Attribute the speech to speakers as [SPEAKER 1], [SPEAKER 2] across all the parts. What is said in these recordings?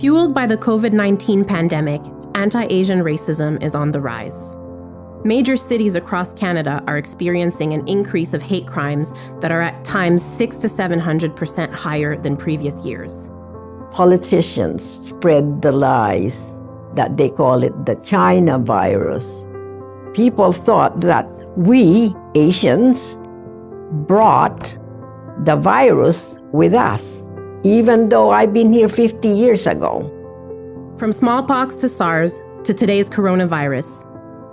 [SPEAKER 1] Fueled by the COVID-19 pandemic, anti-Asian racism is on the rise. Major cities across Canada are experiencing an increase of hate crimes that are at times 600% to 700% higher than previous years.
[SPEAKER 2] Politicians spread the lies that they call it the China virus. People thought that we, Asians, brought the virus with us, even though I've been here 50 years ago.
[SPEAKER 1] From smallpox to SARS to today's coronavirus,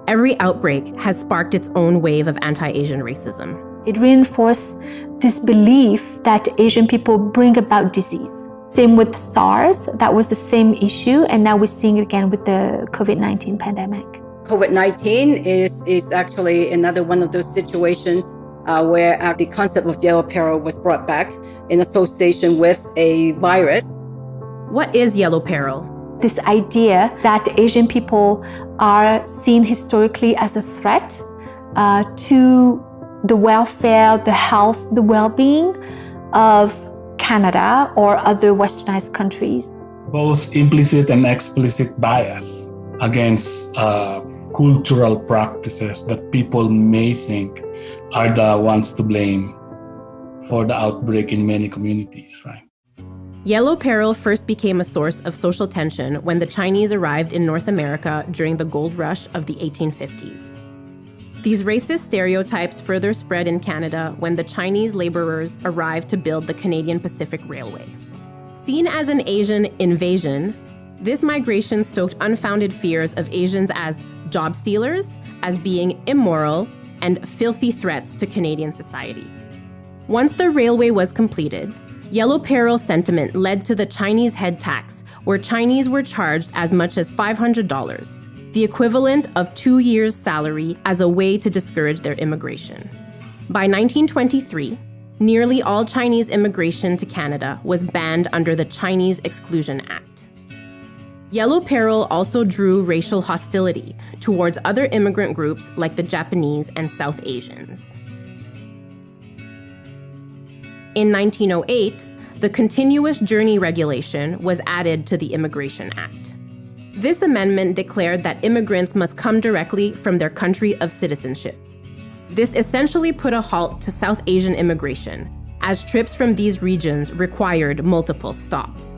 [SPEAKER 1] every outbreak has sparked its own wave of anti-Asian racism.
[SPEAKER 3] It reinforced this belief that Asian people bring about disease. Same with SARS, that was the same issue, and now we're seeing it again with the COVID-19 pandemic.
[SPEAKER 4] COVID-19 is actually another one of those situations where the concept of yellow peril was brought back in association with a virus.
[SPEAKER 1] What is yellow peril?
[SPEAKER 3] This idea that Asian people are seen historically as a threat to the welfare, the health, the well-being of Canada or other westernized countries.
[SPEAKER 5] Both implicit and explicit bias against cultural practices that people may think are the ones to blame for the outbreak in many communities, right?
[SPEAKER 1] Yellow peril first became a source of social tension when the Chinese arrived in North America during the gold rush of the 1850s. These racist stereotypes further spread in Canada when the Chinese laborers arrived to build the Canadian Pacific Railway. Seen as an Asian invasion, this migration stoked unfounded fears of Asians as job stealers, as being immoral, and filthy threats to Canadian society. Once the railway was completed, yellow peril sentiment led to the Chinese head tax, where Chinese were charged as much as $500, the equivalent of 2 years' salary, as a way to discourage their immigration. By 1923, nearly all Chinese immigration to Canada was banned under the Chinese Exclusion Act. Yellow peril also drew racial hostility towards other immigrant groups like the Japanese and South Asians. In 1908, the Continuous Journey Regulation was added to the Immigration Act. This amendment declared that immigrants must come directly from their country of citizenship. This essentially put a halt to South Asian immigration, as trips from these regions required multiple stops.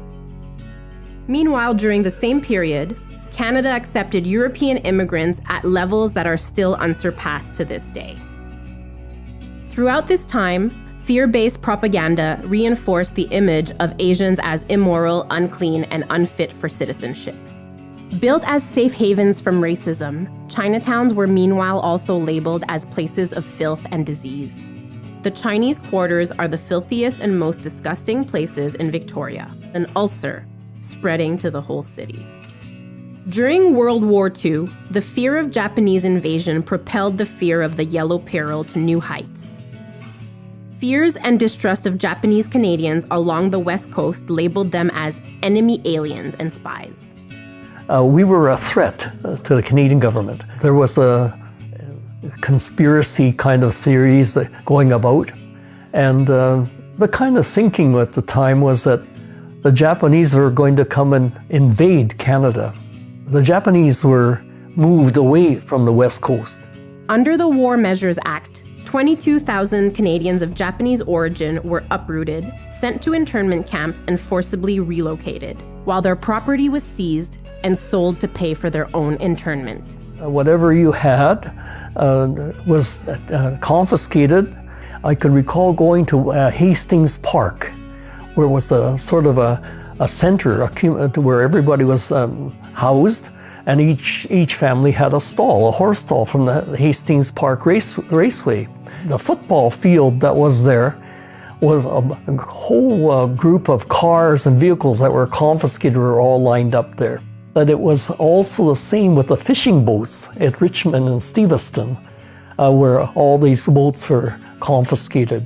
[SPEAKER 1] Meanwhile, during the same period, Canada accepted European immigrants at levels that are still unsurpassed to this day. Throughout this time, fear-based propaganda reinforced the image of Asians as immoral, unclean, and unfit for citizenship. Built as safe havens from racism, Chinatowns were meanwhile also labeled as places of filth and disease. The Chinese quarters are the filthiest and most disgusting places in Victoria, an ulcer spreading to the whole city. During World War II, the fear of Japanese invasion propelled the fear of the yellow peril to new heights. Fears and distrust of Japanese Canadians along the West Coast labeled them as enemy aliens and spies.
[SPEAKER 6] We were a threat to the Canadian government. There was a conspiracy kind of theories going about, and the kind of thinking at the time was that the Japanese were going to come and invade Canada. The Japanese were moved away from the West Coast.
[SPEAKER 1] Under the War Measures Act, 22,000 Canadians of Japanese origin were uprooted, sent to internment camps, and forcibly relocated, while their property was seized and sold to pay for their own internment.
[SPEAKER 6] Whatever you had was confiscated. I could recall going to Hastings Park, where it was a sort of a center where everybody was housed, and each family had a stall, a horse stall from the Hastings Park Raceway. The football field that was there was a whole group of cars and vehicles that were confiscated were all lined up there. But it was also the same with the fishing boats at Richmond and Steveston, where all these boats were confiscated.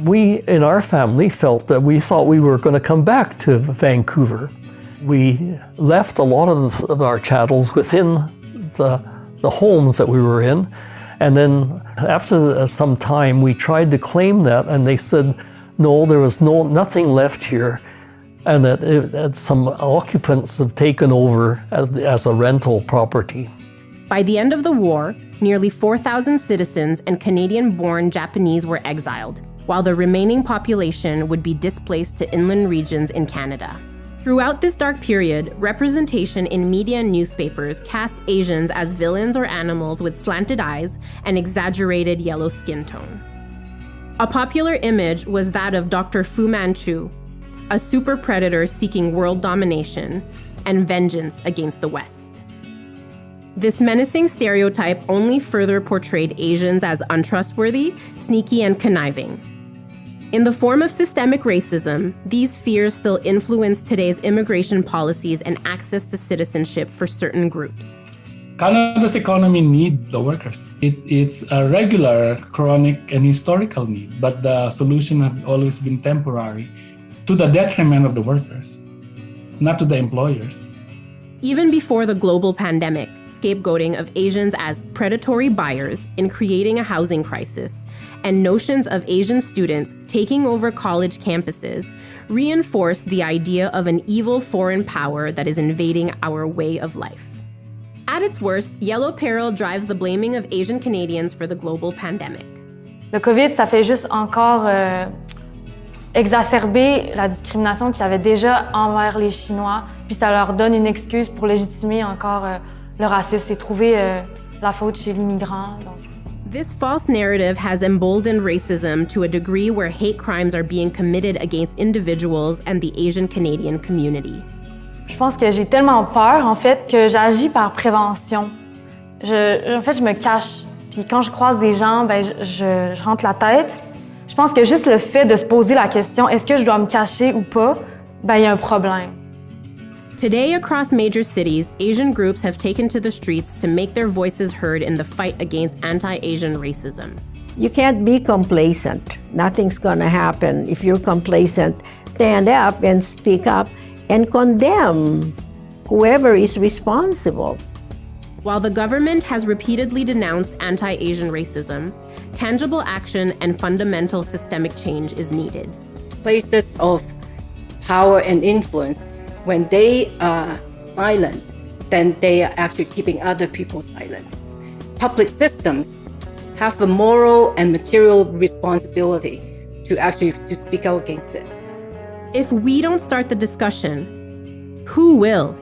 [SPEAKER 6] We, in our family, felt that we thought we were going to come back to Vancouver. We left a lot of our chattels within the homes that we were in, and then after some time we tried to claim that, and they said no, there was nothing left here. and that some occupants have taken over as a rental property.
[SPEAKER 1] By the end of the war, nearly 4,000 citizens and Canadian-born Japanese were exiled, while the remaining population would be displaced to inland regions in Canada. Throughout this dark period, representation in media and newspapers cast Asians as villains or animals with slanted eyes and exaggerated yellow skin tone. A popular image was that of Dr. Fu Manchu, a super predator seeking world domination and vengeance against the West. This menacing stereotype only further portrayed Asians as untrustworthy, sneaky, and conniving. In the form of systemic racism, these fears still influence today's immigration policies and access to citizenship for certain groups.
[SPEAKER 5] Canada's economy needs the workers. It's a regular, chronic, and historical need, but the solution has always been temporary, to the detriment of the workers, not to the employers.
[SPEAKER 1] Even before the global pandemic, scapegoating of Asians as predatory buyers in creating a housing crisis and notions of Asian students taking over college campuses reinforced the idea of an evil foreign power that is invading our way of life. At its worst, Yellow Peril drives the blaming of Asian Canadians for the global pandemic.
[SPEAKER 7] Le COVID, ça fait juste encore exacerber la discrimination qu'il y avait déjà envers les Chinois, puis ça leur donne une excuse pour légitimer encore le racisme et trouver la faute chez l'immigrant.
[SPEAKER 1] This false narrative has emboldened racism to a degree where hate crimes are being committed against individuals and the Asian Canadian community.
[SPEAKER 7] Je pense que j'ai tellement peur, en fait, que j'agis par prévention. En fait, je me cache. Puis quand je croise des gens, ben, je rentre la tête. Je pense que juste le fait de se poser la question, est-ce que je dois me cacher ou pas, ben, il y a un problème.
[SPEAKER 1] Today, across major cities, Asian groups have taken to the streets to make their voices heard in the fight against anti-Asian racism.
[SPEAKER 2] You can't be complacent. Nothing's going to happen if you're complacent. Stand up and speak up and condemn whoever is responsible.
[SPEAKER 1] While the government has repeatedly denounced anti-Asian racism, tangible action and fundamental systemic change is needed.
[SPEAKER 4] Places of power and influence, when they are silent, then they are actually keeping other people silent. Public systems have a moral and material responsibility to speak out against it.
[SPEAKER 1] If we don't start the discussion, who will?